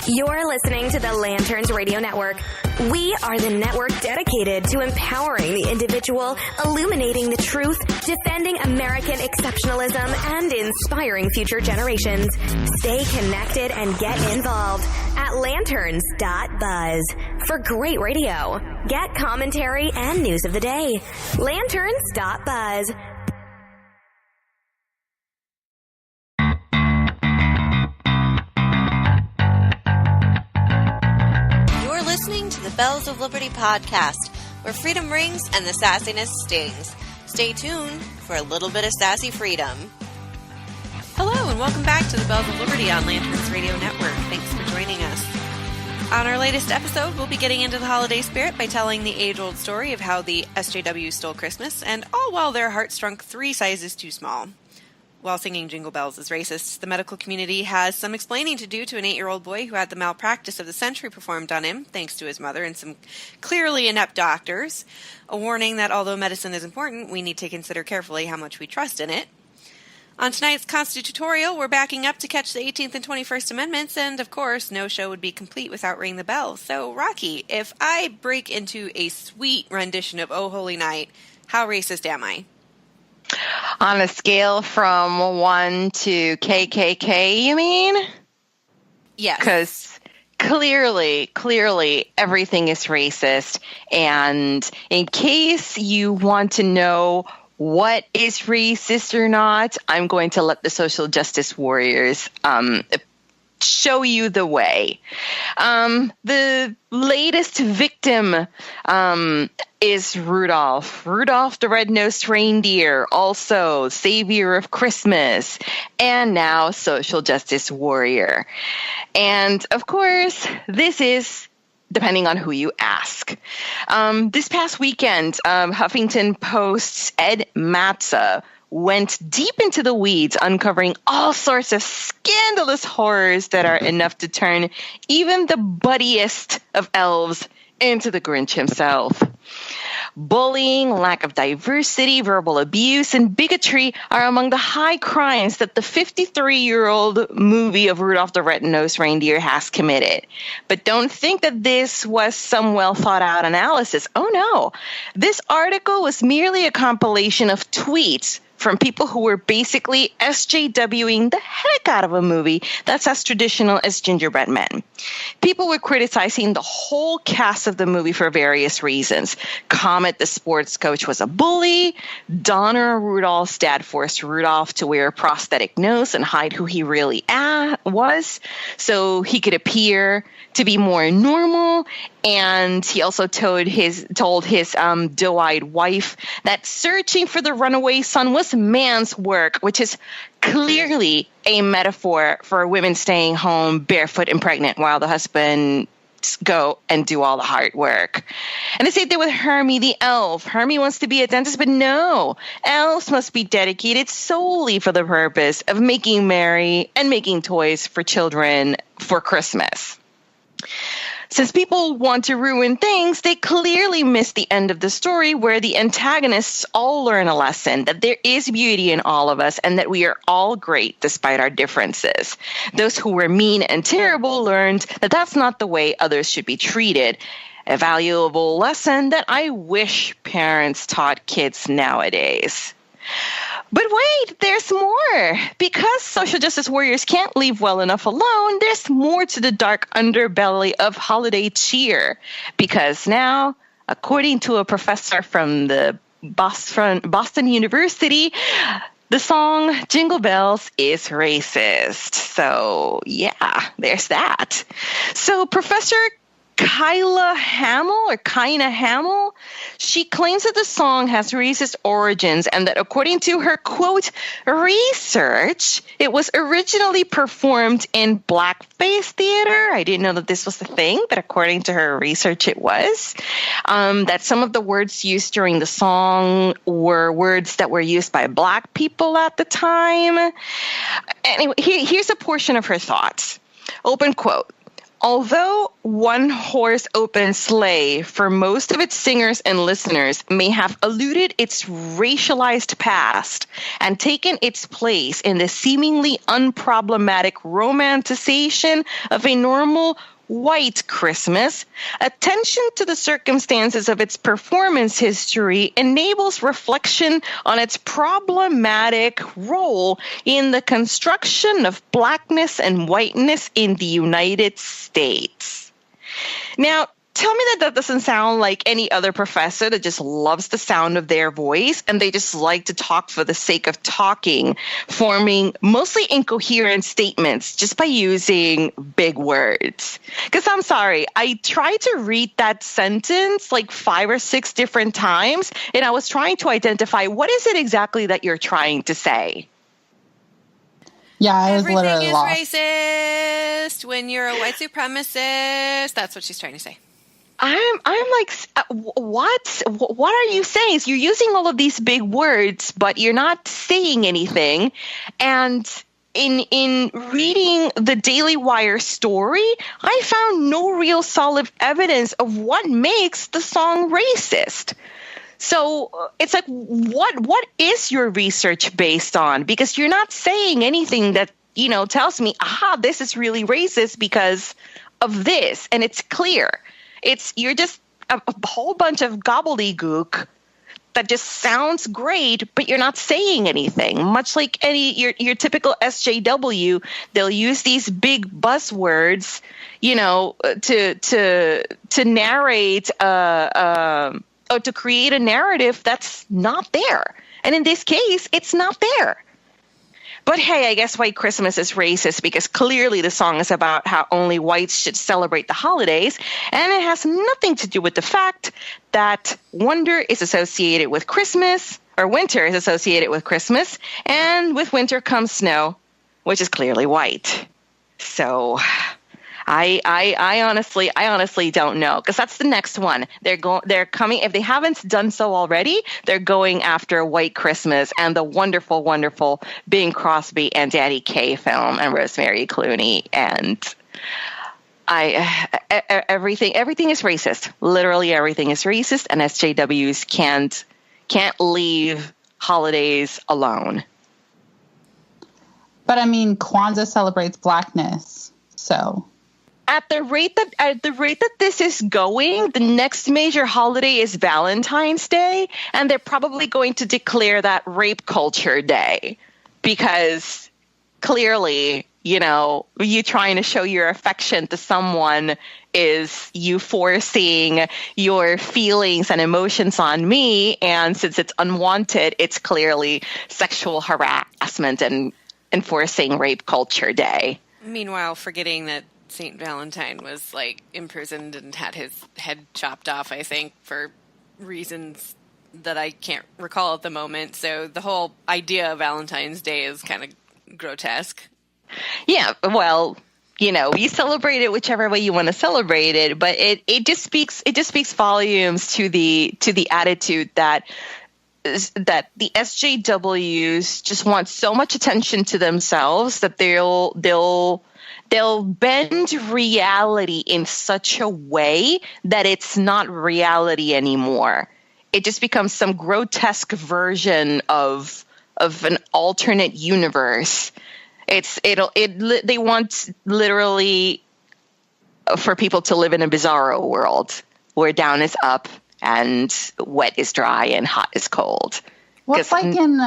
You're listening to the Lanterns Radio Network. We are the network dedicated to empowering the individual, illuminating the truth, defending American exceptionalism, and inspiring future generations. Stay connected and get involved at lanterns.buzz. For great radio, get commentary and news of the day. Lanterns.buzz. Listening to the Bells of Liberty podcast, where freedom rings and the sassiness stings. Stay tuned for a little bit of sassy freedom. Hello, and welcome back to the Bells of Liberty on Lanterns Radio Network. Thanks for joining us. On our latest episode, we'll be getting into the holiday spirit by telling the age-old story of how the SJW stole Christmas, and all while their hearts shrunk 3 sizes too small. While singing Jingle Bells is racist, the medical community has some explaining to do to an 8-year-old boy who had the malpractice of the century performed on him, thanks to his mother and some clearly inept doctors. A warning that although medicine is important, we need to consider carefully how much we trust in it. On tonight's Constitutorial, we're backing up to catch the 18th and 21st Amendments, and of course, no show would be complete without ringing the bell. So, Rocky, if I break into a sweet rendition of Oh Holy Night, how racist am I? On a scale from 1 to KKK, you mean? Yes. Because clearly everything is racist. And in case you want to know what is racist or not, I'm going to let the social justice warriors show you the way. The latest victim is Rudolph. Rudolph the Red-Nosed Reindeer, also savior of Christmas, and now social justice warrior. And of course, this is depending on who you ask. This past weekend, Huffington Post's Ed Matza went deep into the weeds, uncovering all sorts of scandalous horrors that are enough to turn even the buddiest of elves into the Grinch himself. Bullying, lack of diversity, verbal abuse, and bigotry are among the high crimes that the 53-year-old movie of Rudolph the Red-Nosed Reindeer has committed. But don't think that this was some well-thought-out analysis. Oh, no. This article was merely a compilation of tweets from people who were basically SJWing the heck out of a movie that's as traditional as Gingerbread Men. People were criticizing the whole cast of the movie for various reasons. Comet, the sports coach, was a bully. Donner, Rudolph's dad, forced Rudolph to wear a prosthetic nose and hide who he really was so he could appear to be more normal. And he also told his doe-eyed wife that searching for the runaway son was man's work, which is clearly a metaphor for women staying home barefoot and pregnant while the husband go and do all the hard work. And the same thing with Hermie the elf. Hermie wants to be a dentist, but no. Elves must be dedicated solely for the purpose of making merry and making toys for children for Christmas. Since people want to ruin things, they clearly miss the end of the story where the antagonists all learn a lesson, that there is beauty in all of us and that we are all great despite our differences. Those who were mean and terrible learned that that's not the way others should be treated. A valuable lesson that I wish parents taught kids nowadays. But wait, there's more. Because social justice warriors can't leave well enough alone, there's more to the dark underbelly of holiday cheer. Because now, according to a professor from the Boston University, the song Jingle Bells is racist. So, yeah, there's that. So Professor Kyla Hamill, she claims that the song has racist origins and that according to her, quote, research, it was originally performed in blackface theater. I didn't know that this was a thing, but according to her research, it was. That some of the words used during the song were words that were used by black people at the time. Anyway, here's a portion of her thoughts. Open quote. Although One Horse Open Sleigh, for most of its singers and listeners, may have eluded its racialized past and taken its place in the seemingly unproblematic romanticization of a normal white Christmas, attention to the circumstances of its performance history enables reflection on its problematic role in the construction of blackness and whiteness in the United States. Now, tell me that doesn't sound like any other professor that just loves the sound of their voice and they just like to talk for the sake of talking, forming mostly incoherent statements just by using big words. Because I'm sorry, I tried to read that sentence like 5 or 6 different times, and I was trying to identify what is it exactly that you're trying to say. Yeah, I was Everything literally is lost. racist when you're a white supremacist. That's what she's trying to say. I'm like, what? What are you saying? So you're using all of these big words, but you're not saying anything. And in reading the Daily Wire story, I found no real solid evidence of what makes the song racist. So it's like, what is your research based on? Because you're not saying anything that, tells me, aha, this is really racist because of this. And it's clear. You're just a whole bunch of gobbledygook that just sounds great, but you're not saying anything. Much like your typical SJW, they'll use these big buzzwords, to narrate or to create a narrative that's not there. And in this case, it's not there. But hey, I guess White Christmas is racist because clearly the song is about how only whites should celebrate the holidays, and it has nothing to do with the fact that wonder is associated with Christmas, or winter is associated with Christmas, and with winter comes snow, which is clearly white. So I honestly don't know, because that's the next one. They're coming, if they haven't done so already, they're going after White Christmas and the wonderful, wonderful Bing Crosby and Danny Kaye film and Rosemary Clooney, and everything is racist. Literally everything is racist, and SJWs can't leave holidays alone. But I mean, Kwanzaa celebrates blackness, so. At the rate that this is going, the next major holiday is Valentine's Day, and they're probably going to declare that Rape Culture Day, because clearly, you trying to show your affection to someone is you forcing your feelings and emotions on me, and since it's unwanted, it's clearly sexual harassment and enforcing Rape Culture Day. Meanwhile, forgetting that St. Valentine was imprisoned and had his head chopped off, I think, for reasons that I can't recall at the moment. So the whole idea of Valentine's Day is kind of grotesque. Yeah, well, you celebrate it whichever way you want to celebrate it, but it just speaks volumes to the attitude that the SJWs just want so much attention to themselves that they'll bend reality in such a way that it's not reality anymore. It just becomes some grotesque version of an alternate universe. They want literally for people to live in a bizarro world where down is up and wet is dry and hot is cold. Well, it's like in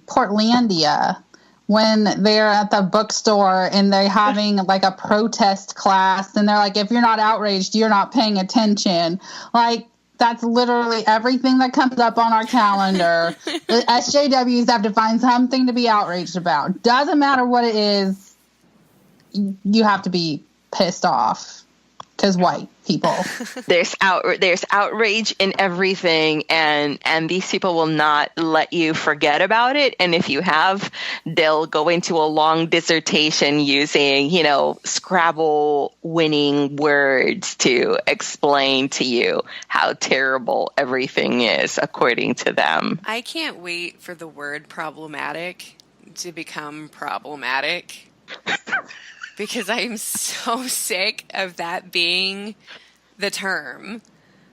Portlandia, when they're at the bookstore and they're having a protest class, and they're like, if you're not outraged, you're not paying attention. That's literally everything that comes up on our calendar. The SJWs have to find something to be outraged about. Doesn't matter what it is, you have to be pissed off. Because white people. There's outrage in everything, and these people will not let you forget about it. And if you have, they'll go into a long dissertation using, Scrabble winning words to explain to you how terrible everything is according to them. I can't wait for the word problematic to become problematic. because I am so sick of that being the term.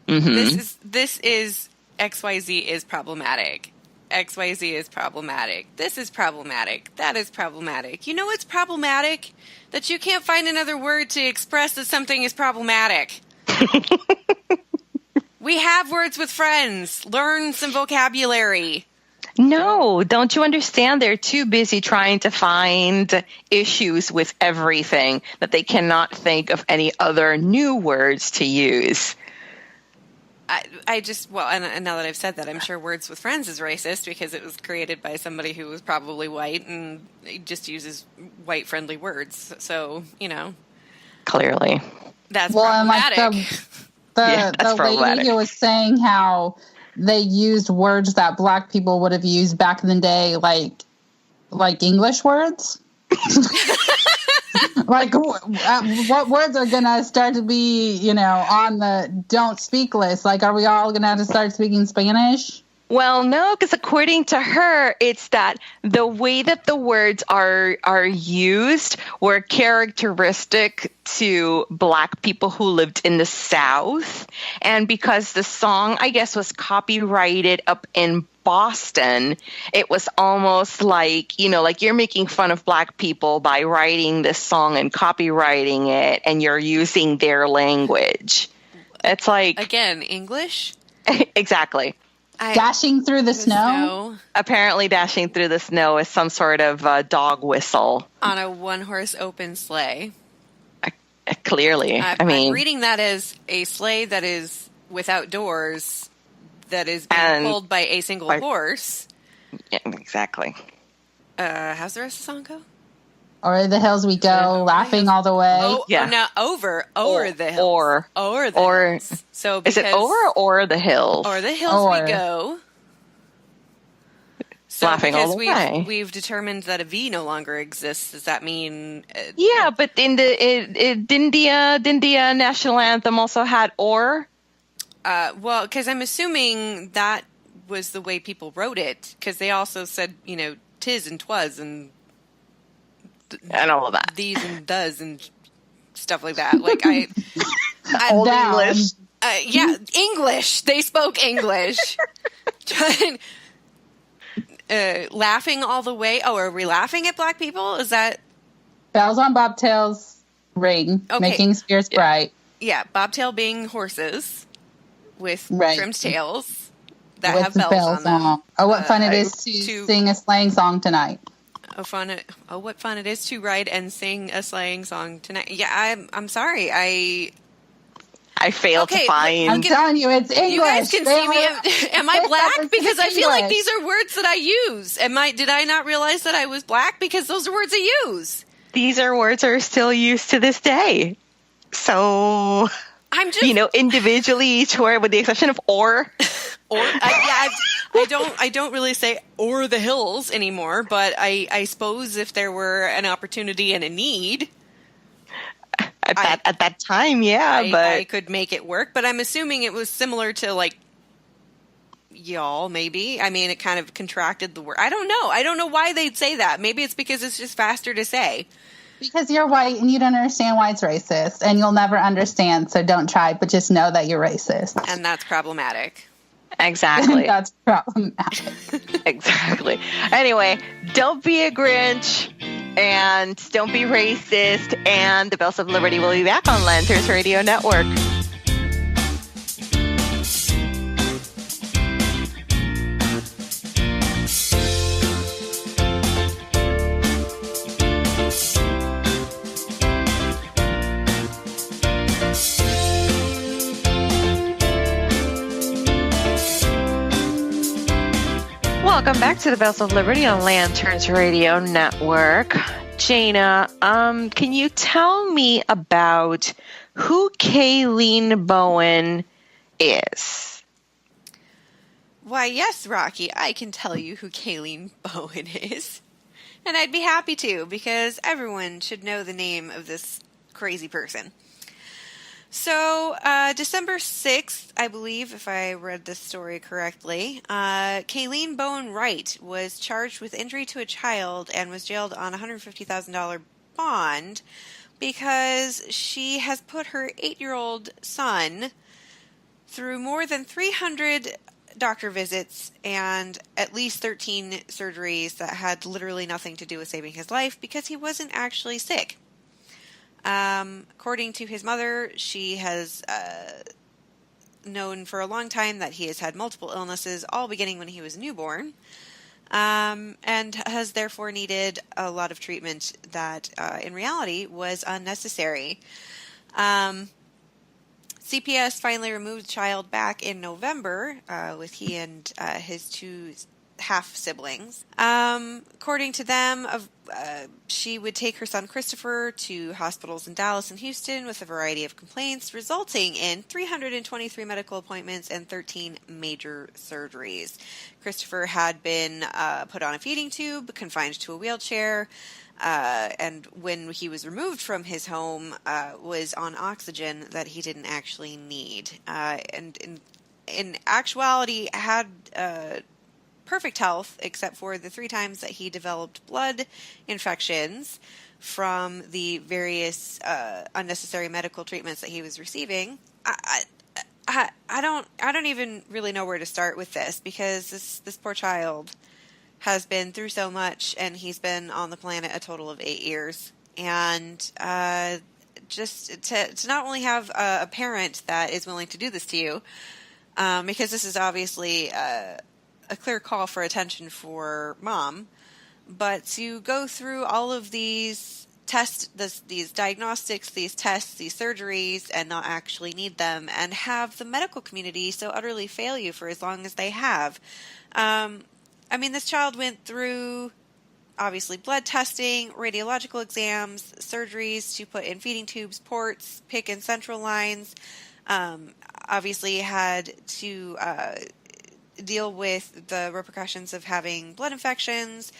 This is XYZ is problematic. XYZ is problematic. This is problematic. That is problematic. You know what's problematic? That you can't find another word to express that something is problematic. We have words with friends. Learn some vocabulary. No, don't you understand? They're too busy trying to find issues with everything that they cannot think of any other new words to use. And now that I've said that, I'm sure Words with Friends is racist because it was created by somebody who was probably white and just uses white-friendly words. So, Clearly. That's problematic. And the lady who was saying how they used words that Black people would have used back in the day, like English words. Like, what words are going to start to be, on the don't speak list? Like, are we all going to have to start speaking Spanish? Well, no, because according to her, it's that the way that the words are used were characteristic to Black people who lived in the South. And because the song, I guess, was copyrighted up in Boston, it was almost like, like you're making fun of Black people by writing this song and copywriting it, and you're using their language. It's like... Again, English? Exactly. Dashing through the snow? Apparently dashing through the snow is some sort of dog whistle. On a one-horse open sleigh. Clearly. I'm reading that as a sleigh that is without doors, that is being pulled by a single horse. Yeah, exactly. How's the rest of the song go? Over the hills we go, laughing all the way. Over the hills. Over the hills. So is it over or the hills? Over the hills we go. So laughing all the way. We've determined that a V no longer exists. Does that mean? Yeah, but in the India national anthem also had or. Well, because I'm assuming that was the way people wrote it. Because they also said, tis and twas and all of that, these and does and stuff like that. Like Old English. English. They spoke English. Laughing all the way. Oh, are we laughing at Black people? Is that bells on bobtails ring, making spirits bright? Yeah, bobtail being horses with trimmed tails that with have bells on them. Oh, what fun it is to sing a sleighing song tonight. What fun it is to ride and sing a sleighing song tonight. Yeah, I'm sorry. I failed to find. I'm telling you, it's English. You guys can see me. Am I Black? Because I feel like these are words that I use. Did I not realize that I was Black? Because those are words I use. These are words that are still used to this day. So, I'm just, individually each word with the exception of or. I don't really say or the hills anymore, but I suppose if there were an opportunity and a need at that time, but I could make it work. But I'm assuming it was similar to like y'all, maybe. I mean, it kind of contracted the word. I don't know. I don't know why they'd say that. Maybe it's because it's just faster to say. Because you're white and you don't understand why it's racist, and you'll never understand. So don't try, but just know that you're racist, and that's problematic. Exactly. That's problematic. Exactly. Anyway, don't be a Grinch and don't be racist. And the Bells of Liberty will be back on Lanterns Radio Network. Welcome back to the Bells of Liberty on Lanterns Radio Network. Jana, can you tell me about who Kayleen Bowen is? Why, yes, Rocky, I can tell you who Kayleen Bowen is. And I'd be happy to, because everyone should know the name of this crazy person. So, December 6th, I believe, if I read this story correctly, Kayleen Bowen Wright was charged with injury to a child and was jailed on a $150,000 respond because she has put her 8-year-old son through more than 300 doctor visits and at least 13 surgeries that had literally nothing to do with saving his life because he wasn't actually sick. According to his mother, she has known for a long time that he has had multiple illnesses, all beginning when he was newborn, and has therefore needed a lot of treatment that in reality was unnecessary. CPS finally removed the child back in November with he and his 2 half-siblings. According to them, she would take her son Christopher to hospitals in Dallas and Houston with a variety of complaints, resulting in 323 medical appointments and 13 major surgeries. Christopher had been put on a feeding tube, confined to a wheelchair, and when he was removed from his home, was on oxygen that he didn't actually need. And in actuality, had perfect health, except for the 3 times that he developed blood infections from the various unnecessary medical treatments that he was receiving. I don't even really know where to start with this, because this poor child has been through so much, and he's been on the planet a total of 8 years. And just to not only have a parent that is willing to do this to you, because this is obviously a clear call for attention for mom, but to go through all of these tests, these diagnostics, these tests, these surgeries, and not actually need them, and have the medical community so utterly fail you for as long as they have. I mean, this child went through, obviously, blood testing, radiological exams, surgeries to put in feeding tubes, ports, PICC and central lines, obviously had to deal with the repercussions of having blood infections,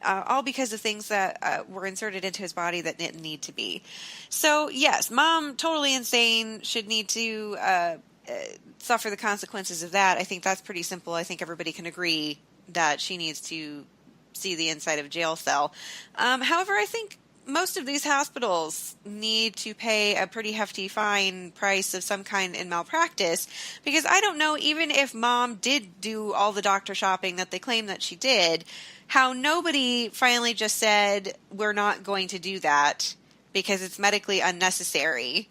all because of things that were inserted into his body that didn't need to be. So, yes, mom, totally insane, should need to suffer the consequences of that. I think that's pretty simple. I think everybody can agree that she needs to see the inside of a jail cell. However, I think most of these hospitals need to pay a pretty hefty fine price of some kind in malpractice, because I don't know, even if mom did do all the doctor shopping that they claim that she did, how nobody finally just said, we're not going to do that because it's medically unnecessary,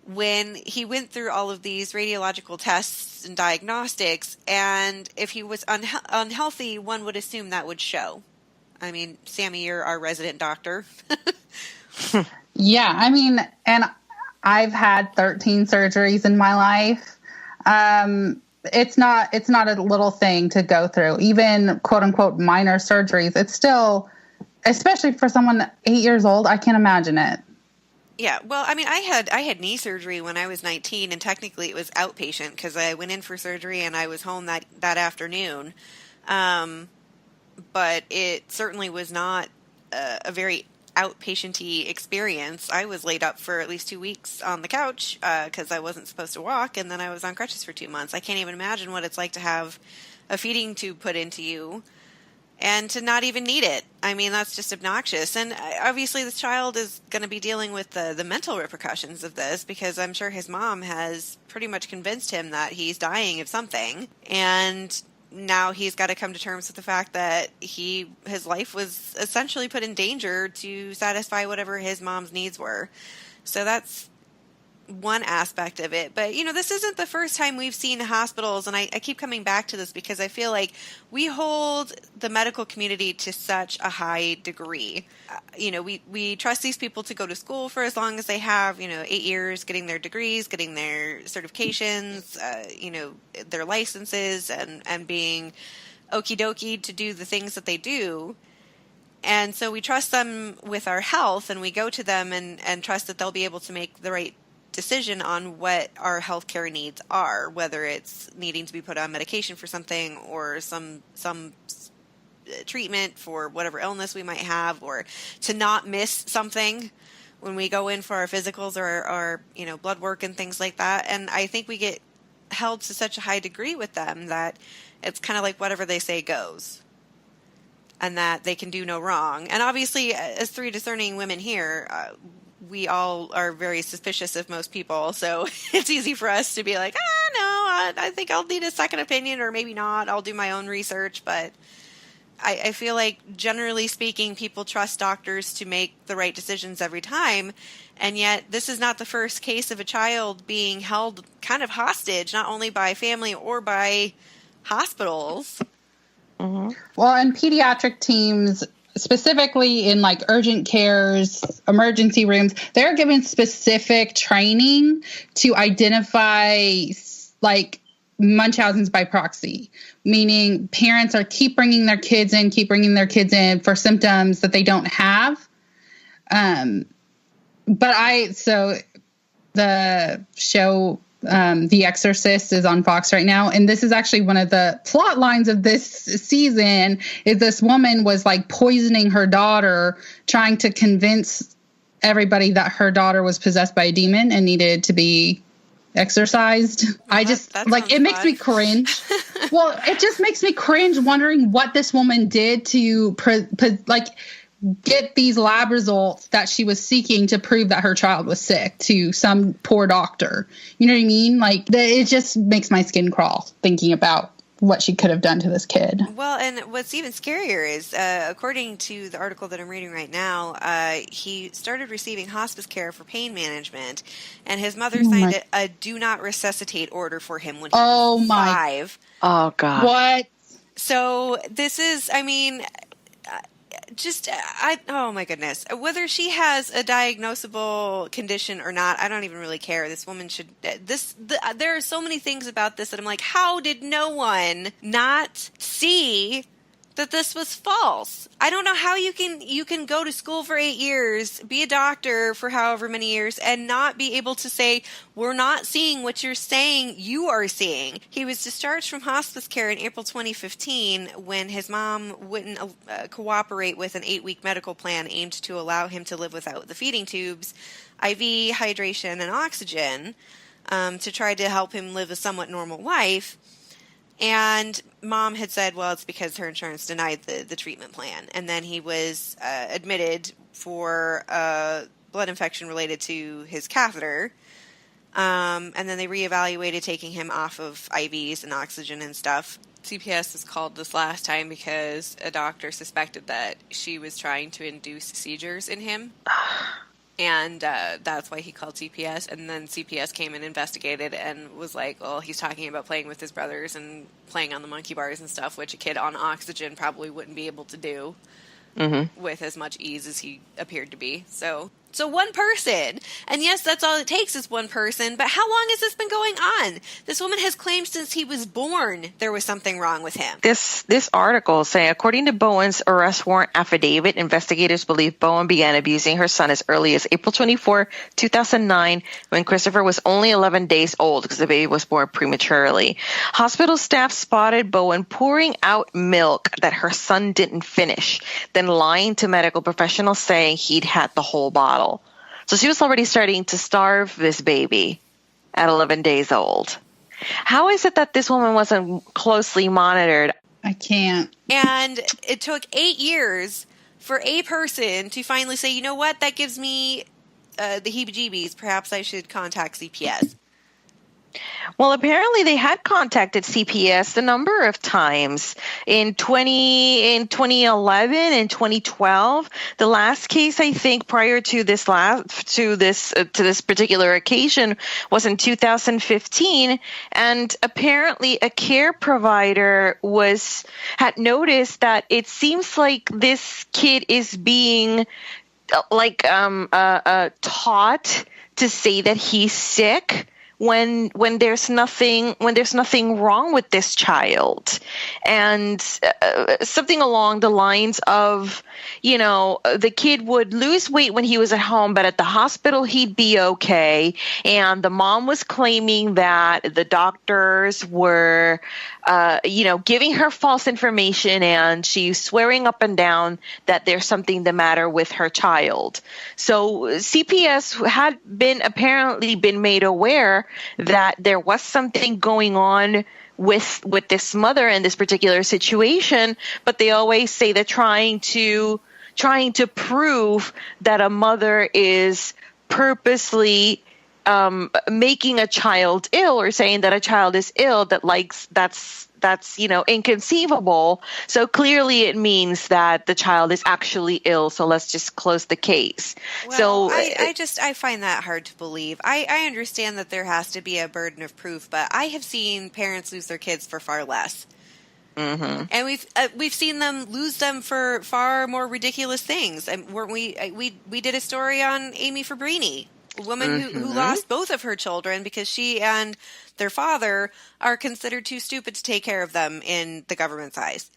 when he went through all of these radiological tests and diagnostics, and if he was unhealthy, one would assume that would show. I mean, Sammy, you're our resident doctor. Yeah, I mean, and I've had 13 surgeries in my life. It's not a little thing to go through, even quote unquote minor surgeries. It's still, especially for someone 8 years old, I can't imagine it. Yeah, well, I mean, I had knee surgery when I was 19, and technically it was outpatient because I went in for surgery and I was home that afternoon. But it certainly was not a very outpatient-y experience. I was laid up for at least 2 weeks on the couch because I wasn't supposed to walk, and then I was on crutches for 2 months. I can't even imagine what it's like to have a feeding tube put into you and to not even need it. I mean, that's just obnoxious. And obviously this child is going to be dealing with the mental repercussions of this, because I'm sure his mom has pretty much convinced him that he's dying of something. And now he's got to come to terms with the fact that his life was essentially put in danger to satisfy whatever his mom's needs were. So that's one aspect of it. But, this isn't the first time we've seen hospitals, and I keep coming back to this because I feel like we hold the medical community to such a high degree. We trust these people to go to school for as long as they have, 8 years, getting their degrees, getting their certifications, their licenses, and being okie dokie to do the things that they do. And so we trust them with our health, and we go to them and trust that they'll be able to make the right decision on what our healthcare needs are, whether it's needing to be put on medication for something, or some treatment for whatever illness we might have, or to not miss something when we go in for our physicals or our blood work and things like that. And I think we get held to such a high degree with them that it's kind of like whatever they say goes. and that they can do no wrong. And obviously, as three discerning women here, we all are very suspicious of most people, so it's easy for us to be like, no, I think I'll need a second opinion, or maybe not. I'll do my own research, but I feel like, generally speaking, people trust doctors to make the right decisions every time, and yet this is not the first case of a child being held kind of hostage, not only by family or by hospitals. Mm-hmm. Well, and pediatric teams, specifically in like urgent cares, emergency rooms, they're given specific training to identify like Munchausen's by proxy, meaning parents keep bringing their kids in for symptoms that they don't have. So the show, The Exorcist, is on Fox right now. And this is actually one of the plot lines of this season, is this woman was like poisoning her daughter, trying to convince everybody that her daughter was possessed by a demon and needed to be exorcised. Well, it makes me cringe. Well, it just makes me cringe wondering what this woman did to get these lab results that she was seeking to prove that her child was sick to some poor doctor. You know what I mean? Like, it just makes my skin crawl thinking about what she could have done to this kid. Well, and what's even scarier is, according to the article that I'm reading right now, he started receiving hospice care for pain management, and his mother signed a do not resuscitate order for him when he was 5. Oh, God. What? So this is, I mean, oh my goodness. Whether she has a diagnosable condition or not, I don't even really care. This woman should, there are so many things about this that I'm like, how did no one not see that this was false? I don't know how you can go to school for 8 years, be a doctor for however many years, and not be able to say, we're not seeing what you're saying you are seeing. He was discharged from hospice care in April 2015 when his mom wouldn't cooperate with an 8-week medical plan aimed to allow him to live without the feeding tubes, IV, hydration, and oxygen, to try to help him live a somewhat normal life. And mom had said, well, it's because her insurance denied the treatment plan. And then he was admitted for a blood infection related to his catheter. And then they reevaluated taking him off of IVs and oxygen and stuff. CPS was called this last time because a doctor suspected that she was trying to induce seizures in him. And that's why he called CPS. And then CPS came and investigated and was like, well, he's talking about playing with his brothers and playing on the monkey bars and stuff, which a kid on oxygen probably wouldn't be able to do with as much ease as he appeared to be. So one person, and yes, that's all it takes is one person, but how long has this been going on? This woman has claimed since he was born there was something wrong with him. This article is saying, according to Bowen's arrest warrant affidavit, investigators believe Bowen began abusing her son as early as April 24, 2009, when Christopher was only 11 days old because the baby was born prematurely. Hospital staff spotted Bowen pouring out milk that her son didn't finish, then lying to medical professionals saying he'd had the whole bottle. So she was already starting to starve this baby at 11 days old. How is it that this woman wasn't closely monitored? I can't. And it took 8 years for a person to finally say, you know what, that gives me the heebie-jeebies. Perhaps I should contact CPS. Well, apparently they had contacted CPS a number of times in 2011 and 2012. The last case, I think, prior to this particular occasion was in 2015, and apparently a care provider had noticed that it seems like this kid is being taught to say that he's sick when there's nothing wrong with this child, and something along the lines of, the kid would lose weight when he was at home, but at the hospital he'd be okay. And the mom was claiming that the doctors were giving her false information, and she's swearing up and down that there's something the matter with her child. So CPS had apparently been made aware that there was something going on with this mother in this particular situation, but they always say they're trying to prove that a mother is purposely making a child ill, or saying that a child is ill, that's inconceivable. So clearly it means that the child is actually ill. So let's just close the case. Well, I find that hard to believe. I understand that there has to be a burden of proof, but I have seen parents lose their kids for far less. Mm-hmm. And we've seen them lose them for far more ridiculous things. And weren't we did a story on Amy Fabrini, a woman who lost both of her children because she and their father are considered too stupid to take care of them in the government's eyes.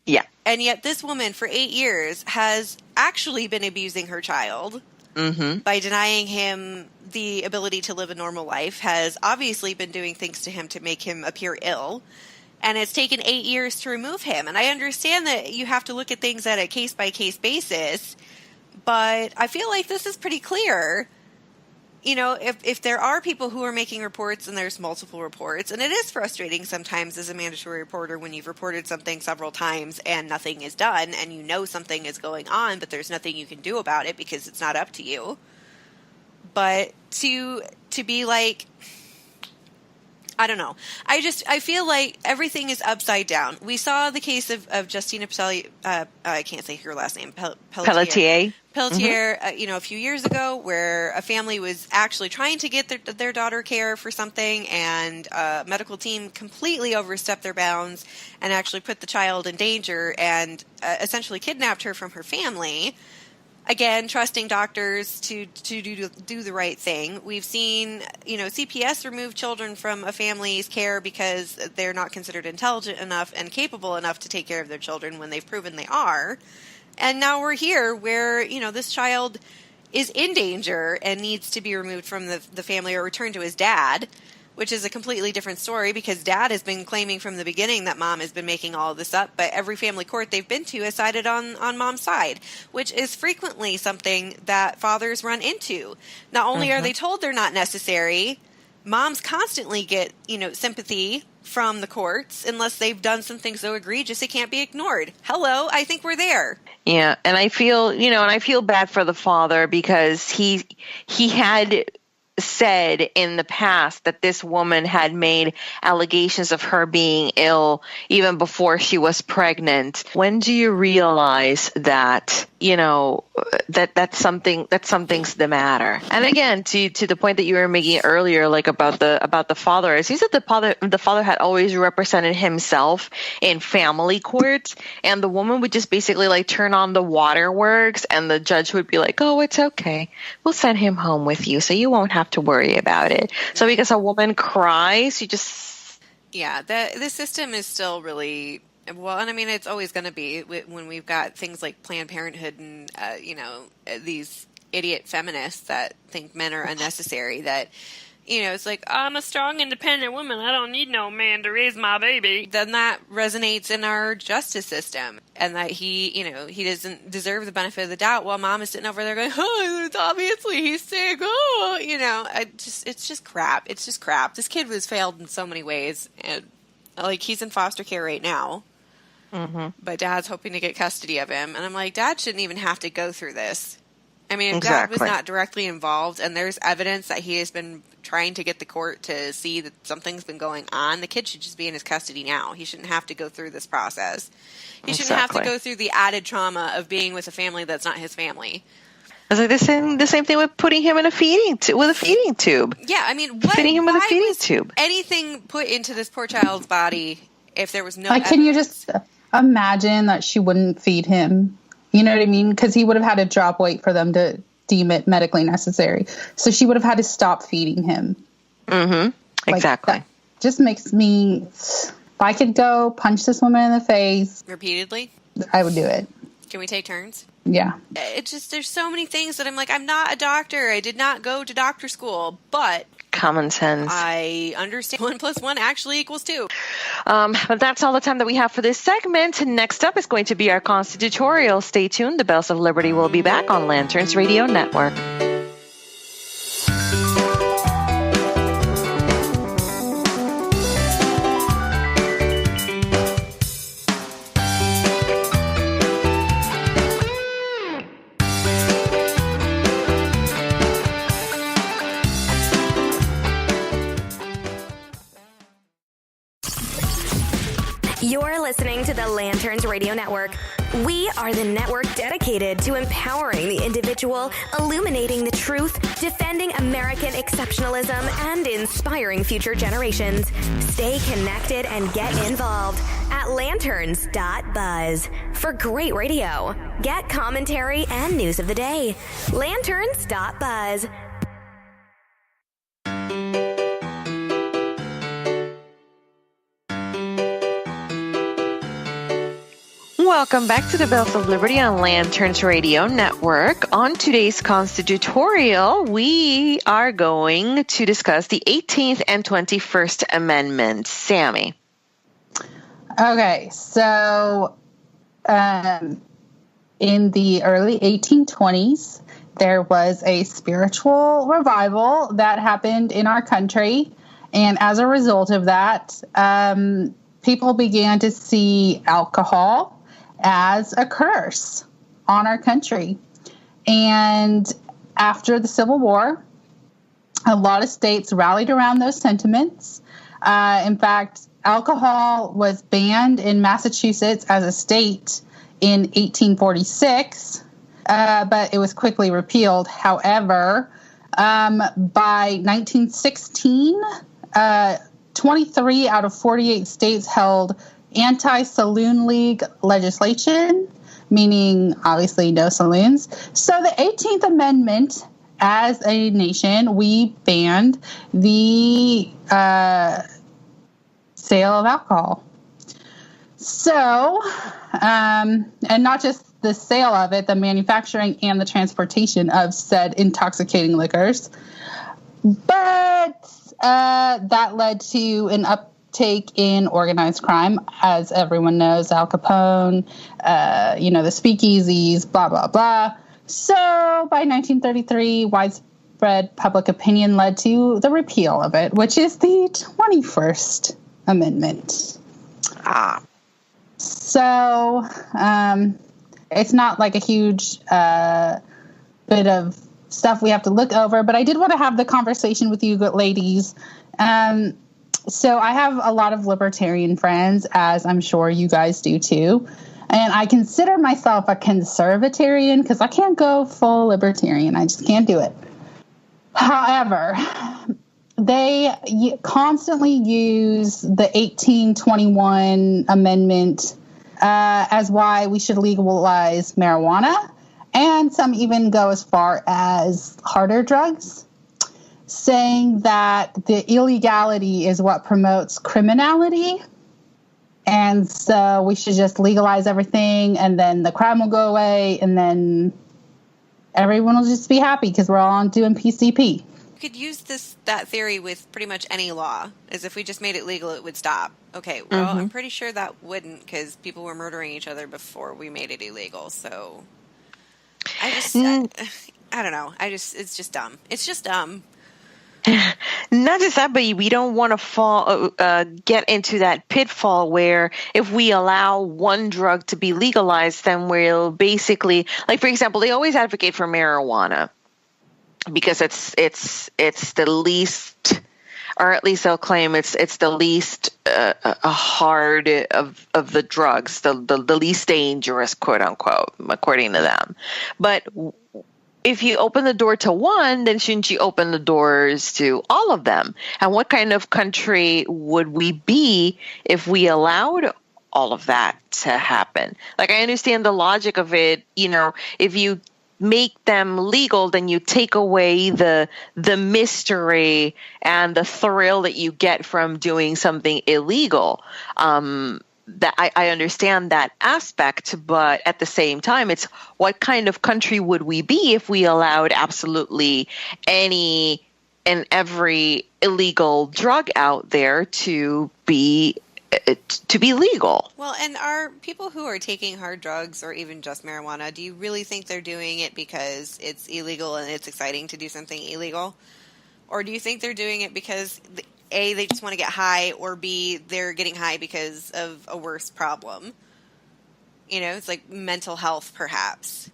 Yeah. And yet this woman for 8 years has actually been abusing her child by denying him the ability to live a normal life, has obviously been doing things to him to make him appear ill. And it's taken 8 years to remove him. And I understand that you have to look at things at a case-by-case basis, but I feel like this is pretty clear. You know, if there are people who are making reports and there's multiple reports, and it is frustrating sometimes as a mandatory reporter when you've reported something several times and nothing is done, and you know something is going on, but there's nothing you can do about it because it's not up to you. But to be like, I don't know. I feel like everything is upside down. We saw the case of Justina I can't say her last name. Pelletier. A few years ago, where a family was actually trying to get their daughter care for something, and a medical team completely overstepped their bounds and actually put the child in danger and essentially kidnapped her from her family. Again, trusting doctors to do the right thing. We've seen, CPS remove children from a family's care because they're not considered intelligent enough and capable enough to take care of their children when they've proven they are. And now we're here where, this child is in danger and needs to be removed from the family or returned to his dad, which is a completely different story because dad has been claiming from the beginning that mom has been making all of this up, but every family court they've been to has sided on mom's side, which is frequently something that fathers run into. Not only are they told they're not necessary, moms constantly get, sympathy from the courts unless they've done something so egregious it can't be ignored. Hello, I think we're there. Yeah, and I feel bad for the father because he had said in the past that this woman had made allegations of her being ill even before she was pregnant. When do you realize that, that's something's the matter? And again, to the point that you were making earlier, like about the father, it seems that the father had always represented himself in family court, and the woman would just basically like turn on the waterworks, and the judge would be like, "Oh, it's okay. We'll send him home with you, so you won't have to worry about it." So because a woman cries, you just... Yeah, the system is still really... Well, and I mean, it's always going to be when we've got things like Planned Parenthood and, these idiot feminists that think men are unnecessary, that, it's like, I'm a strong, independent woman. I don't need no man to raise my baby. Then that resonates in our justice system, and that he doesn't deserve the benefit of the doubt while mom is sitting over there going, "Oh, it's obviously he's sick." Oh, it's just crap. It's just crap. This kid was failed in so many ways, and like he's in foster care right now. But dad's hoping to get custody of him. And I'm like, dad shouldn't even have to go through this. I mean, if dad was not directly involved and there's evidence that he has been trying to get the court to see that something's been going on, the kid should just be in his custody now. He shouldn't have to go through this process. He shouldn't have to go through the added trauma of being with a family that's not his family. It's like the same thing with putting him in a feeding tube. Yeah, I mean, feeding him with a feeding tube. Anything put into this poor child's body if there was no evidence? Can you just imagine that she wouldn't feed him? You know what I mean? Because he would have had to drop weight for them to deem it medically necessary. So she would have had to stop feeding him. Exactly. That just makes me... If I could go punch this woman in the face... repeatedly? I would do it. Can we take turns? Yeah. It's just, there's so many things that I'm like, I'm not a doctor. I did not go to doctor school, but... common sense. I understand 1 + 1 actually equals 2. But that's all the time that we have for this segment. Next up is going to be our Constitutorial. Stay tuned. The Bells of Liberty will be back on Lanterns Radio Network. You're listening to the Lanterns Radio Network. We are the network dedicated to empowering the individual, illuminating the truth, defending American exceptionalism, and inspiring future generations. Stay connected and get involved at lanterns.buzz for great radio. Get commentary and news of the day. Lanterns.buzz. Welcome back to the Bells of Liberty on Lanterns Radio Network. On today's Constitutorial, we are going to discuss the 18th and 21st Amendments. Sammy. Okay, so in the early 1820s, there was a spiritual revival that happened in our country. And as a result of that, people began to see alcohol as a curse on our country. And after the Civil War, a lot of states rallied around those sentiments. In fact, alcohol was banned in Massachusetts as a state in 1846, but it was quickly repealed. However, by 1916, 23 out of 48 states held anti-saloon league legislation, meaning obviously no saloons. So the 18th Amendment, as a nation, we banned the sale of alcohol. So, and not just the sale of it, the manufacturing and the transportation of said intoxicating liquors. But that led to an uptake in organized crime. As everyone knows, Al Capone, the speakeasies, blah, blah, blah. So by 1933, widespread public opinion led to the repeal of it, which is the 21st Amendment. So it's not like a huge bit of stuff we have to look over, but I did want to have the conversation with you ladies. So I have a lot of libertarian friends, as I'm sure you guys do too. And I consider myself a conservatarian because I can't go full libertarian. I just can't do it. However, they constantly use the 1821 amendment as why we should legalize marijuana. And some even go as far as harder drugs, saying that the illegality is what promotes criminality. And so we should just legalize everything and then the crime will go away and then everyone will just be happy because we're all doing PCP. You could use that theory with pretty much any law, as if we just made it legal, it would stop. Okay, well, I'm pretty sure that wouldn't, because people were murdering each other before we made it illegal. So I don't know. It's just dumb. It's just dumb. Not just that, but we don't want to get into that pitfall where if we allow one drug to be legalized, then we'll basically, like, for example, they always advocate for marijuana because it's the least, or at least they'll claim it's the least hard of the drugs, the least dangerous, quote unquote, according to them. But if you open the door to one, then shouldn't you open the doors to all of them? And what kind of country would we be if we allowed all of that to happen? Like, I understand the logic of it. If you make them legal, then you take away the mystery and the thrill that you get from doing something illegal. That I understand that aspect, but at the same time, it's what kind of country would we be if we allowed absolutely any and every illegal drug out there to be legal? Well, and are people who are taking hard drugs or even just marijuana, do you really think they're doing it because it's illegal and it's exciting to do something illegal? Or do you think they're doing it because A, they just want to get high, or B, they're getting high because of a worse problem? It's like mental health, perhaps.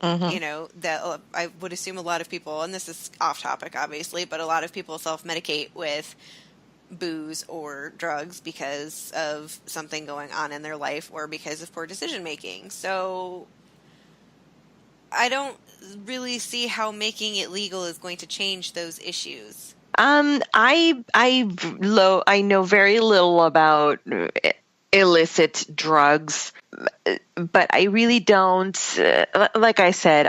That I would assume a lot of people, and this is off topic, obviously, but a lot of people self-medicate with booze or drugs because of something going on in their life or because of poor decision making. So I don't really see how making it legal is going to change those issues. I know very little about illicit drugs, but I really don't. Like I said,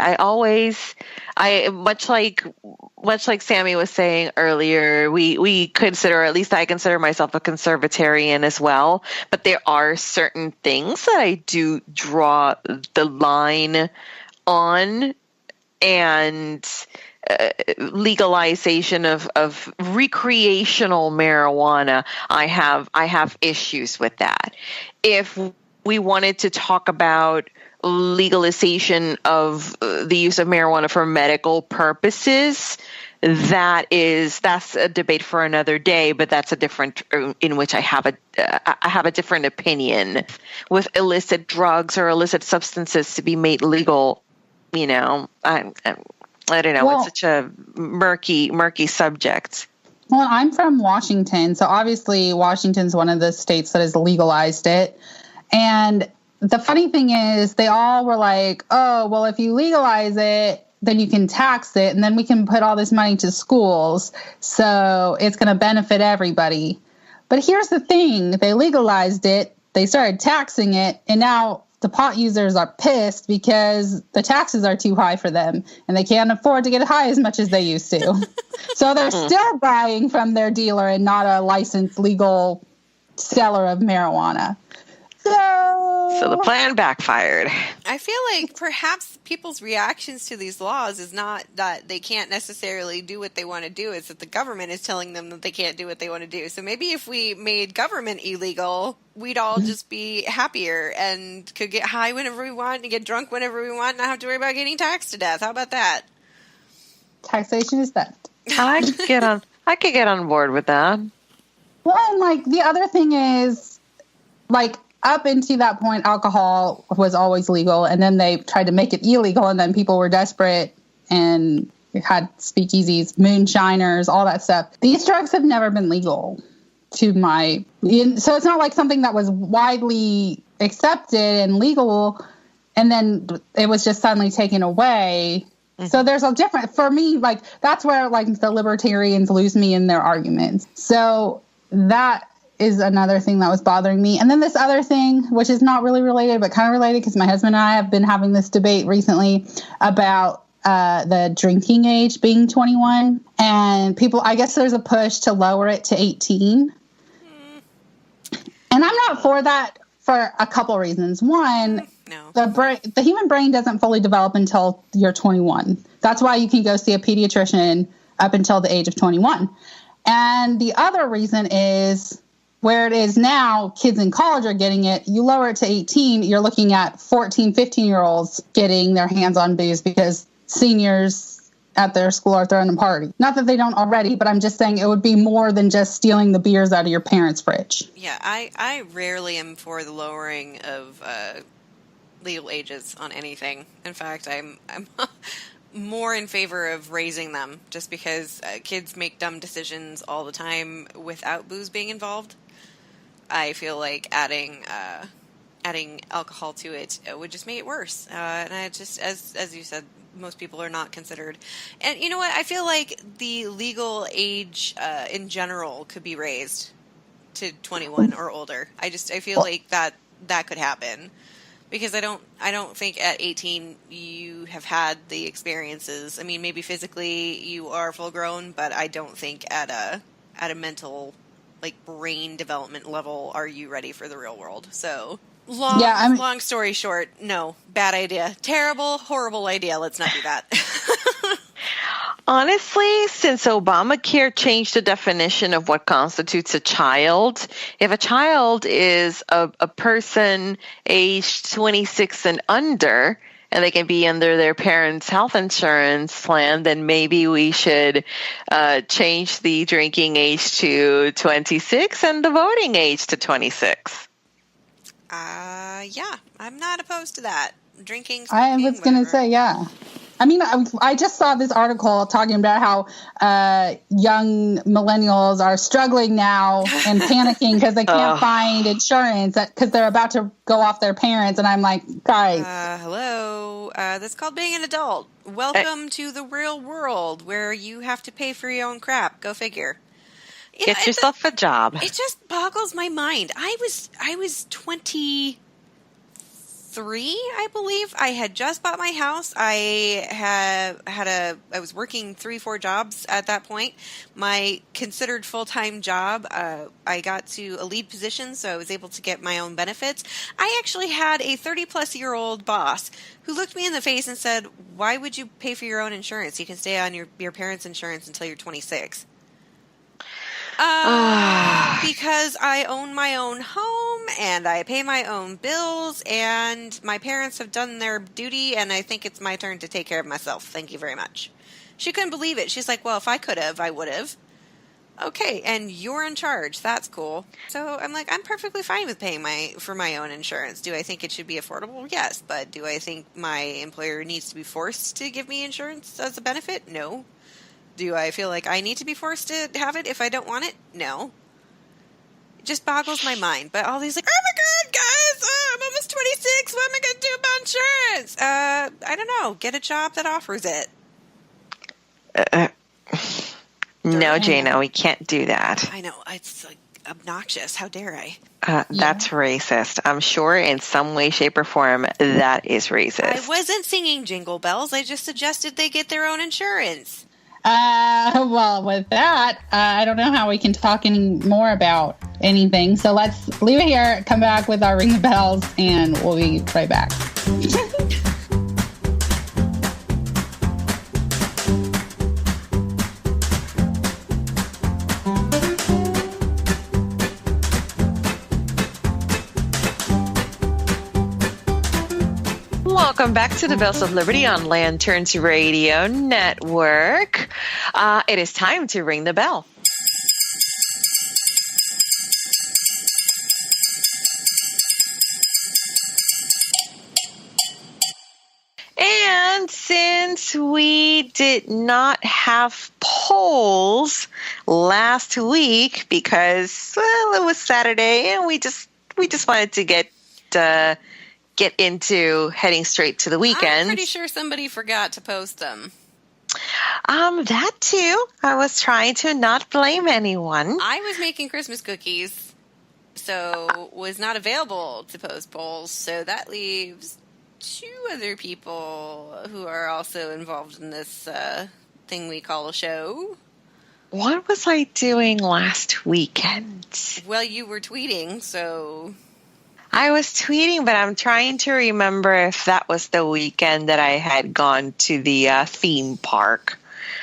much like Sammy was saying earlier, we consider, or at least I consider myself a conservatarian as well. But there are certain things that I do draw the line on, and legalization of recreational marijuana, I have issues with that. If we wanted to talk about legalization of the use of marijuana for medical purposes, that's a debate for another day, but that's a different, in which I have a different opinion. With illicit drugs or illicit substances to be made legal, I don't know. It's such a murky subject. Well, I'm from Washington, so obviously Washington's one of the states that has legalized it. And the funny thing is, they all were like, oh, well, if you legalize it, then you can tax it, and then we can put all this money to schools. So it's going to benefit everybody. But here's the thing. They legalized it. They started taxing it. And now the pot users are pissed because the taxes are too high for them and they can't afford to get high as much as they used to. So they're still buying from their dealer and not a licensed legal seller of marijuana. So the plan backfired. I feel like perhaps people's reactions to these laws is not that they can't necessarily do what they want to do. It's that the government is telling them that they can't do what they want to do. So maybe if we made government illegal, we'd all just be happier and could get high whenever we want and get drunk whenever we want and not have to worry about getting taxed to death. How about that? Taxation is theft. I could get on board with that. Well, and the other thing is, up until that point, alcohol was always legal, and then they tried to make it illegal, and then people were desperate and had speakeasies, moonshiners, all that stuff. These drugs have never been legal so it's not like something that was widely accepted and legal, and then it was just suddenly taken away. Mm-hmm. So there's a different, for me, that's where the libertarians lose me in their arguments. So that is another thing that was bothering me. And then this other thing, which is not really related, but kind of related, because my husband and I have been having this debate recently about the drinking age being 21. And people, I guess there's a push to lower it to 18. And I'm not for that for a couple reasons. One, no. The human brain doesn't fully develop until you're 21. That's why you can go see a pediatrician up until the age of 21. And the other reason is, where it is now, kids in college are getting it. You lower it to 18, you're looking at 14, 15-year-olds getting their hands on booze because seniors at their school are throwing a party. Not that they don't already, but I'm just saying it would be more than just stealing the beers out of your parents' fridge. Yeah, I rarely am for the lowering of legal ages on anything. In fact, I'm more in favor of raising them, just because kids make dumb decisions all the time without booze being involved. I feel like adding alcohol to it would just make it worse. And I just, as you said, most people are not considered. And you know what? I feel like the legal age in general could be raised to 21 or older. I feel like that could happen. Because I don't think at 18 you have had the experiences. I mean, maybe physically you are full grown, but I don't think at a mental, brain development level are you ready for the real world. So long story short, no, bad idea, terrible, horrible idea. Let's not do that. Honestly, since Obamacare changed the definition of what constitutes a child, if a child is a person aged 26 and under, and they can be under their parents' health insurance plan, then maybe we should change the drinking age to 26 and the voting age to 26. Yeah, I'm not opposed to that. Drinking. I was going to say, yeah. I mean, I just saw this article talking about how young millennials are struggling now and panicking because they can't find insurance because they're about to go off their parents. And I'm like, guys. Hello. That's called being an adult. Welcome to the real world where you have to pay for your own crap. Go figure. Get yourself a job. It just boggles my mind. I was 23, I believe. I had just bought my house. I was working 3-4 jobs at that point. My considered full-time job, I got to a lead position, so I was able to get my own benefits. I actually had a 30-plus-year-old boss who looked me in the face and said, "Why would you pay for your own insurance? You can stay on your parents' insurance until you're 26. Because I own my own home and I pay my own bills and my parents have done their duty and I think it's my turn to take care of myself. Thank you very much." She couldn't believe it. She's like, "Well, if I could have, I would have." Okay, and you're in charge. That's cool. So I'm like, I'm perfectly fine with paying for my own insurance. Do I think it should be affordable? Yes. But do I think my employer needs to be forced to give me insurance as a benefit? No. Do I feel like I need to be forced to have it if I don't want it? No. It just boggles my mind. But all these like, "Oh my God, guys, I'm almost 26. What am I going to do about insurance?" I don't know. Get a job that offers it. No, Jana, we can't do that. I know. It's like obnoxious. How dare I? That's racist. I'm sure in some way, shape, or form that is racist. I wasn't singing Jingle Bells. I just suggested they get their own insurance. Well, with that, I don't know how we can talk any more about anything. So let's leave it here, come back with our Ring the Bells, and we'll be right back. Welcome back to the Bells of Liberty on Lanterns Radio Network. It is time to ring the bell. And since we did not have polls last week because, well, it was Saturday and we just wanted to get into heading straight to the weekend. I'm pretty sure somebody forgot to post them. That too. I was trying to not blame anyone. I was making Christmas cookies, so was not available to post polls. So that leaves 2 other people who are also involved in this thing we call a show. What was I doing last weekend? Well, you were tweeting, so... I was tweeting, but I'm trying to remember if that was the weekend that I had gone to the theme park.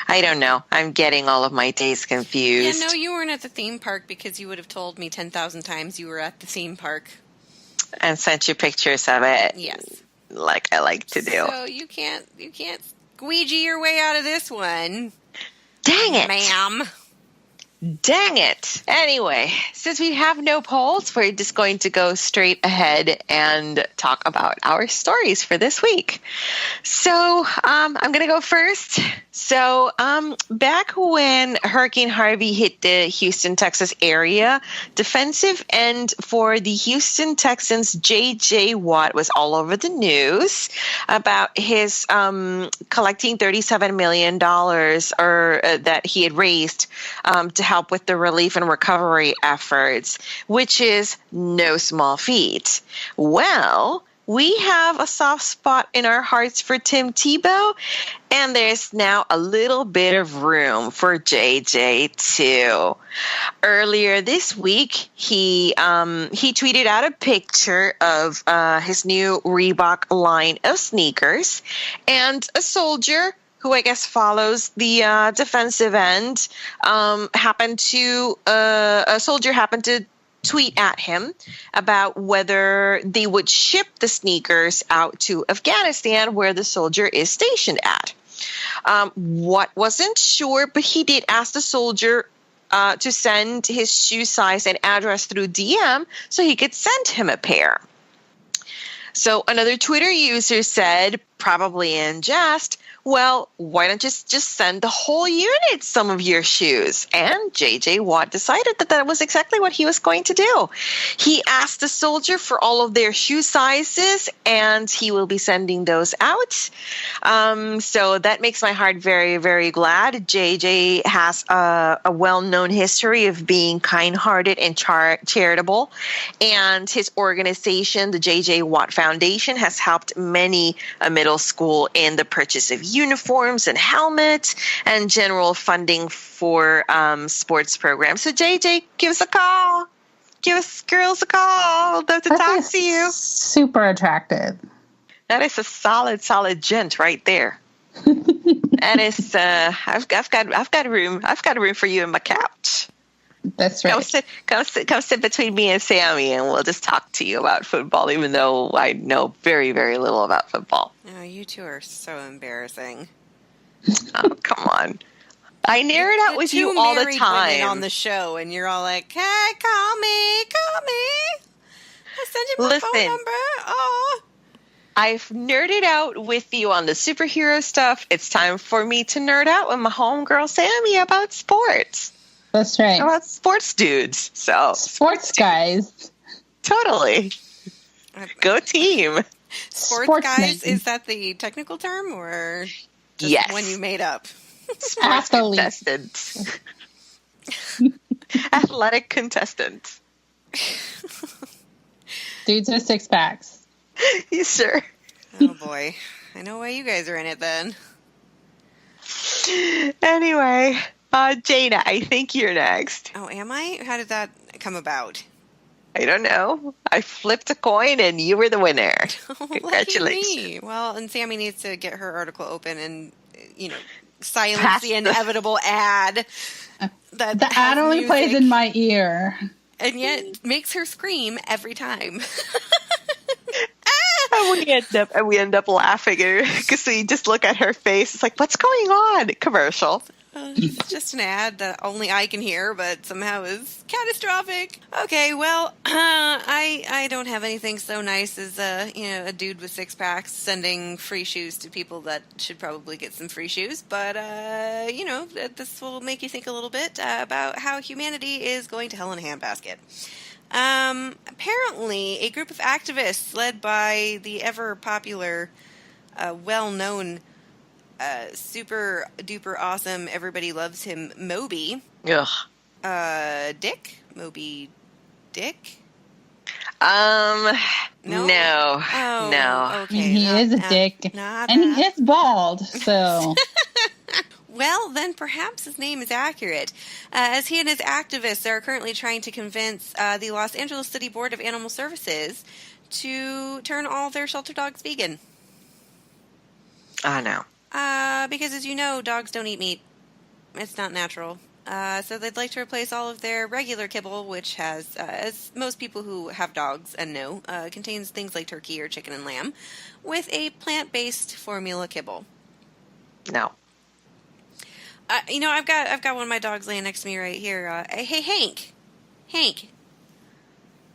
I don't know. I'm getting all of my days confused. Yeah, no, you weren't at the theme park because you would have told me 10,000 times you were at the theme park. And sent you pictures of it. Yes. Like I like to do. So you can't squeegee your way out of this one. Dang it. Ma'am. Dang it. Anyway, since we have no polls, we're just going to go straight ahead and talk about our stories for this week. So I'm going to go first. So back when Hurricane Harvey hit the Houston, Texas area, defensive end for the Houston Texans, J.J. Watt, was all over the news about his collecting $37 million that he had raised to help with the relief and recovery efforts, which is no small feat. Well, we have a soft spot in our hearts for Tim Tebow, and there's now a little bit of room for JJ too. Earlier this week, he tweeted out a picture of his new Reebok line of sneakers, and a soldier who I guess follows the defensive end, happened to tweet at him about whether they would ship the sneakers out to Afghanistan, where the soldier is stationed at. Watt wasn't sure, but he did ask the soldier to send his shoe size and address through DM so he could send him a pair. So another Twitter user said, probably in jest, well, why don't you just send the whole unit some of your shoes? And J.J. Watt decided that was exactly what he was going to do. He asked the soldier for all of their shoe sizes, and he will be sending those out. So that makes my heart very, very glad. J.J. has a well-known history of being kind-hearted and charitable, and his organization, the J.J. Watt Foundation, has helped many middle school in the purchase of uniforms and helmets and general funding for sports programs. So JJ, give us a call. Give us girls a call. I'd love to talk to you. Super attractive. That is a solid gent right there. That is I've got room. I've got a room for you in my couch. That's right. Come sit between me and Sammy, and we'll just talk to you about football, even though I know very, very little about football. Oh, you two are so embarrassing. Oh, come on. I narrate out with you all the time on the show, and you're all like, "Hey, call me. I send you my phone number." Oh. I've nerded out with you on the superhero stuff. It's time for me to nerd out with my homegirl Sammy about sports. That's right. About sports dudes. So sports guys. Totally. Go team. Sports guys, is that the technical term or just one you made up? Sports contestants. Athletic contestants. Dudes with six packs. You sure? Oh boy. I know why you guys are in it then. Anyway, Jana, I think you're next. Oh, am I? How did that come about? I don't know. I flipped a coin and you were the winner. Oh, congratulations. Lucky me. Well, and Sammy needs to get her article open and, silence the inevitable ad. The ad only plays in my ear. And yet makes her scream every time. And we end up laughing because we just look at her face. It's like, what's going on? Commercial. It's just an ad that only I can hear, but somehow is catastrophic. Okay, well, I don't have anything so nice as a dude with six packs sending free shoes to people that should probably get some free shoes. But this will make you think a little bit about how humanity is going to hell in a handbasket. Apparently, a group of activists led by the ever popular, well-known, super duper awesome, everybody loves him, Moby. Ugh. Dick? Moby Dick? No. Oh, no. Okay. He is a dick. And he is bald, so... Well, then perhaps his name is accurate, as he and his activists are currently trying to convince the Los Angeles City Board of Animal Services to turn all their shelter dogs vegan. No. Because, as you know, dogs don't eat meat. It's not natural. So they'd like to replace all of their regular kibble, which has, as most people who have dogs and know, contains things like turkey or chicken and lamb, with a plant-based formula kibble. No. I've got one of my dogs laying next to me right here. Hey,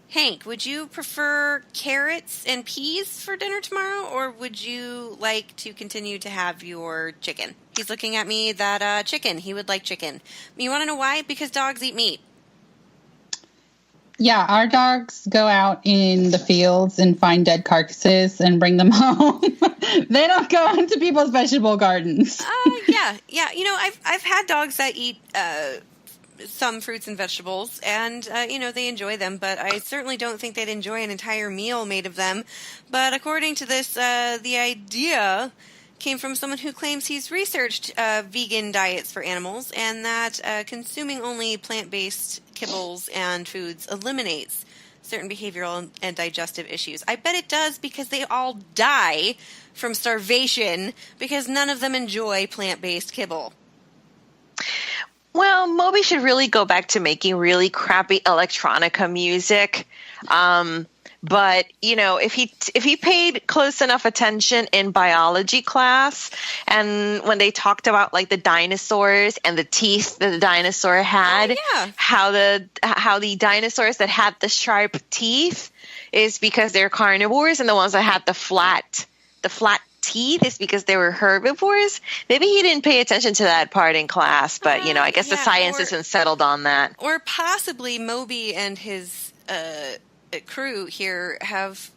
Hank, would you prefer carrots and peas for dinner tomorrow, or would you like to continue to have your chicken? He's looking at me, that chicken. He would like chicken. You want to know why? Because dogs eat meat. Yeah, our dogs go out in the fields and find dead carcasses and bring them home. They don't go into people's vegetable gardens. Yeah. I've had dogs that eat some fruits and vegetables, and they enjoy them. But I certainly don't think they'd enjoy an entire meal made of them. But according to this, the idea came from someone who claims he's researched vegan diets for animals, and that consuming only plant-based kibbles and foods eliminates certain behavioral and digestive issues. I bet it does, because they all die from starvation because none of them enjoy plant-based kibble. Well, Moby should really go back to making really crappy electronica music. But, if he paid close enough attention in biology class, and when they talked about like the dinosaurs and the teeth that the dinosaur had, how the dinosaurs that had the sharp teeth is because they're carnivores, and the ones that had the flat teeth is because they were herbivores. Maybe he didn't pay attention to that part in class, but I guess the science isn't settled on that. Or possibly Moby and his crew here have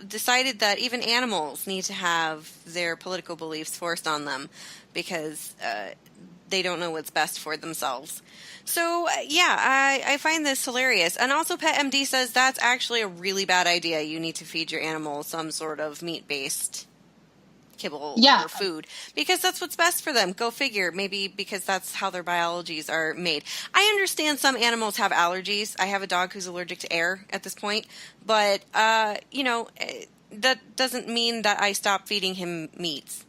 decided that even animals need to have their political beliefs forced on them because they don't know what's best for themselves. So, I find this hilarious. And also Pet MD says that's actually a really bad idea. You need to feed your animal some sort of meat-based kibble or food because that's what's best for them. Go figure. Maybe because that's how their biologies are made. I understand some animals have allergies. I have a dog who's allergic to air at this point. But, that doesn't mean that I stop feeding him meats.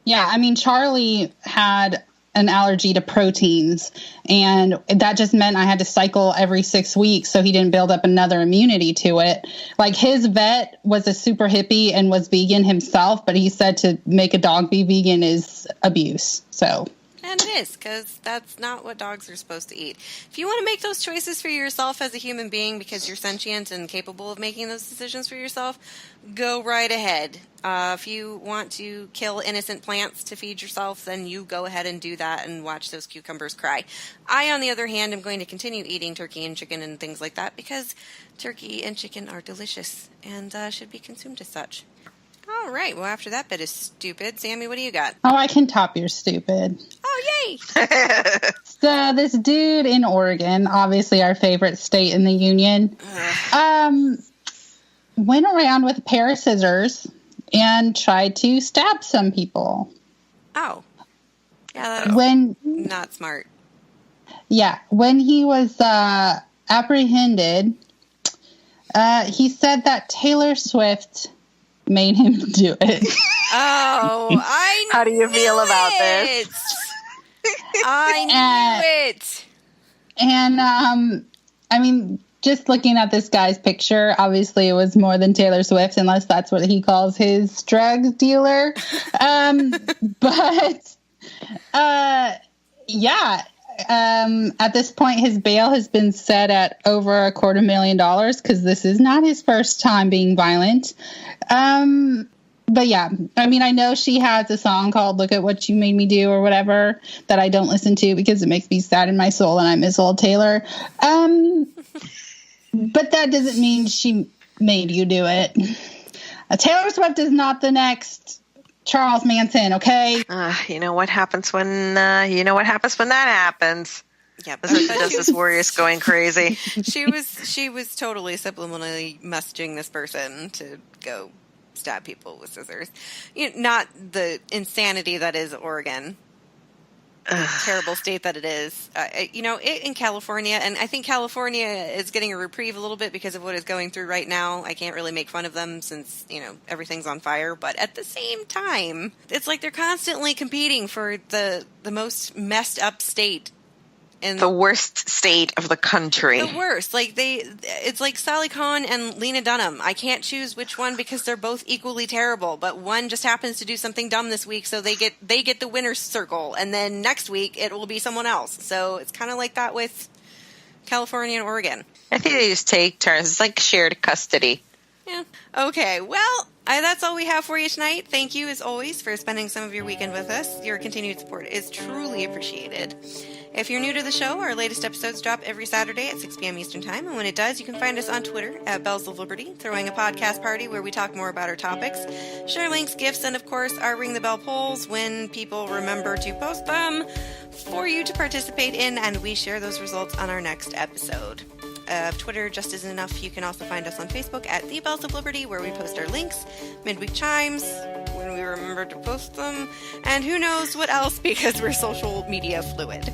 Yeah, I mean, Charlie had an allergy to proteins, and that just meant I had to cycle every 6 weeks so he didn't build up another immunity to it. Like, his vet was a super hippie and was vegan himself, but he said to make a dog be vegan is abuse. So. And it is, because that's not what dogs are supposed to eat. If you want to make those choices for yourself as a human being because you're sentient and capable of making those decisions for yourself, go right ahead. If you want to kill innocent plants to feed yourself, then you go ahead and do that and watch those cucumbers cry. I, on the other hand, am going to continue eating turkey and chicken and things like that because turkey and chicken are delicious and should be consumed as such. All right. Well, after that bit is stupid, Sammy, what do you got? Oh, I can top your stupid. Oh, yay! So this dude in Oregon, obviously our favorite state in the union, went around with a pair of scissors and tried to stab some people. Oh. Yeah, that's not smart. Yeah. When he was apprehended, he said that Taylor Swift made him do it. Oh, I How do you feel about this? I knew it. And, I mean, just looking at this guy's picture, obviously it was more than Taylor Swift, unless that's what he calls his drug dealer. But, at this point, his bail has been set at over $250,000 because this is not his first time being violent. But yeah, I mean, I know she has a song called Look at What You Made Me Do or whatever that I don't listen to because it makes me sad in my soul and I miss old Taylor. But that doesn't mean she made you do it. Taylor Swift is not the next Charles Manson, okay? You know what happens when that happens. Yep. The Justice Warriors going crazy. She was totally subliminally messaging this person to go stab people with scissors. Not the insanity that is Oregon. The terrible state that it is. In California, and I think California is getting a reprieve a little bit because of what is going through right now. I can't really make fun of them since, everything's on fire. But at the same time, it's like they're constantly competing for the most messed up state. In the worst state of the country. The worst. It's like Sally Khan and Lena Dunham. I can't choose which one because they're both equally terrible. But one just happens to do something dumb this week, so they get the winner's circle, and then next week it will be someone else. So it's kind of like that with California and Oregon. I think they just take turns. It's like shared custody. Yeah. Okay. Well, that's all we have for you tonight. Thank you, as always, for spending some of your weekend with us. Your continued support is truly appreciated. If you're new to the show, our latest episodes drop every Saturday at 6 p.m. Eastern Time, and when it does, you can find us on Twitter at Bells of Liberty, throwing a podcast party where we talk more about our topics, share links, gifts, and of course, our Ring the Bell polls when people remember to post them for you to participate in, and we share those results on our next episode. Twitter just isn't enough. You can also find us on Facebook at The Bells of Liberty, where we post our links, midweek chimes, when we remember to post them, and who knows what else because we're social media fluid.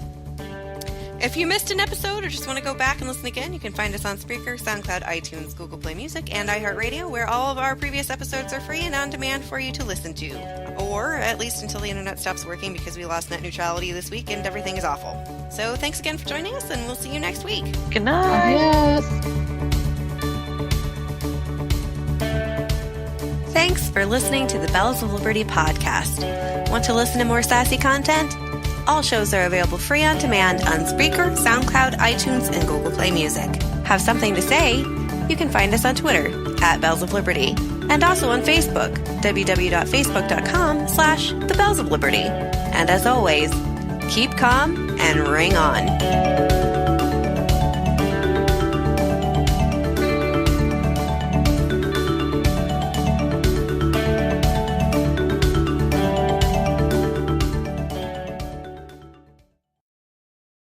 If you missed an episode or just want to go back and listen again, you can find us on Spreaker, SoundCloud, iTunes, Google Play Music, and iHeartRadio, where all of our previous episodes are free and on demand for you to listen to. Or at least until the internet stops working because we lost net neutrality this week and everything is awful. So thanks again for joining us, and we'll see you next week. Good night. Yes. Thanks for listening to the Bells of Liberty podcast. Want to listen to more sassy content? All shows are available free on demand on Spreaker, SoundCloud, iTunes, and Google Play Music. Have something to say? You can find us on Twitter at Bells of Liberty. and also on Facebook, www.facebook.com/The Bells of Liberty. And as always, keep calm and ring on.